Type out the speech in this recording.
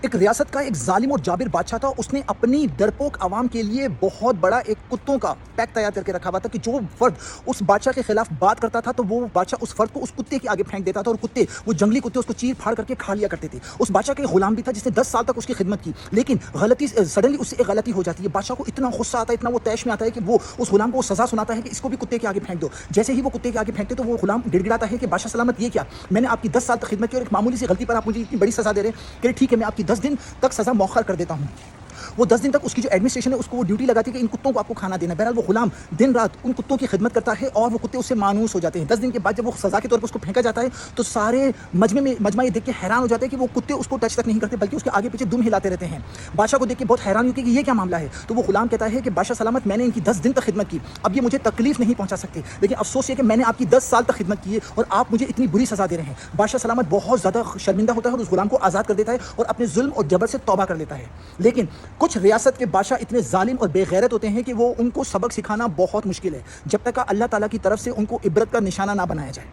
ایک ریاست کا ایک ظالم اور جابر بادشاہ تھا، اس نے اپنی ڈرپوک عوام کے لیے بہت بڑا ایک کتوں کا پیک تیار کر کے رکھا ہوا تھا کہ جو فرد اس بادشاہ کے خلاف بات کرتا تھا تو وہ بادشاہ اس فرد کو اس کتے کے آگے پھینک دیتا تھا، اور کتے وہ جنگلی کتے اس کو چیر پھاڑ کر کے کھا لیا کرتے تھے۔ اس بادشاہ کے غلام بھی تھا جس نے 10 سال تک اس کی خدمت کی، لیکن سڈنلی اس سے ایک غلطی ہو جاتی ہے۔ بادشاہ کو اتنا غصہ آتا ہے، اتنا وہ طیش میں آتا ہے کہ وہ اس غلام کو سزا سناتا ہے کہ اس کو بھی کتے کے آگے پھینک دو۔ جیسے ہی وہ کتے کے آگے پھینکتے تو وہ غلام گڑ گڑاتا ہے کہ بادشاہ سلامت، یہ کیا، میں نے آپ کی 10 سال تک خدمت کی اور ایک معمولی سی غلطی پر آپ مجھے اتنی بڑی سزا دے رہے ہیں کہ ٹھیک ہے میں آپ کی 10 دن تک سزا مؤخر کر دیتا ہوں۔ وہ 10 دن تک اس کی جو ایڈمنسٹریشن ہے اس کو وہ ڈیوٹی لگاتی ہے کہ ان کتوں کو آپ کو کھانا دینا ہے۔ بہرحال وہ غلام دن رات ان کتوں کی خدمت کرتا ہے اور وہ کتے اس سے مانوس ہو جاتے ہیں۔ 10 دن کے بعد جب وہ سزا کے طور پر اس کو پھینکا جاتا ہے تو سارے مجمع یہ دیکھ کے حیران ہو جاتے ہیں کہ وہ کتے اس کو ٹچ تک نہیں کرتے بلکہ اس کے آگے پیچھے دم ہلاتے رہتے ہیں۔ بادشاہ کو دیکھ کے بہت حیران ہوتی ہے کہ یہ کیا معاملہ ہے، تو وہ غلام کہتا ہے کہ بادشاہ سلامت، میں نے ان کی 10 دن تک خدمت کی، اب یہ مجھے تکلیف نہیں پہنچا سکتے، لیکن افسوس یہ کہ میں نے آپ کی 10 سال تک خدمت کی ہے اور آپ مجھے اتنی بری سزا دے رہے ہیں۔ بادشاہ سلامت بہت زیادہ شرمندہ ہوتا ہے اور اس غلام کو آزاد کر دیتا ہے اور اپنے ظلم اور جبر سے توبہ کر لیتا ہے۔ لیکن کچھ ریاست کے بادشاہ اتنے ظالم اور بے غیرت ہوتے ہیں کہ وہ ان کو سبق سکھانا بہت مشکل ہے جب تک کہ اللہ تعالیٰ کی طرف سے ان کو عبرت کا نشانہ نہ بنایا جائے۔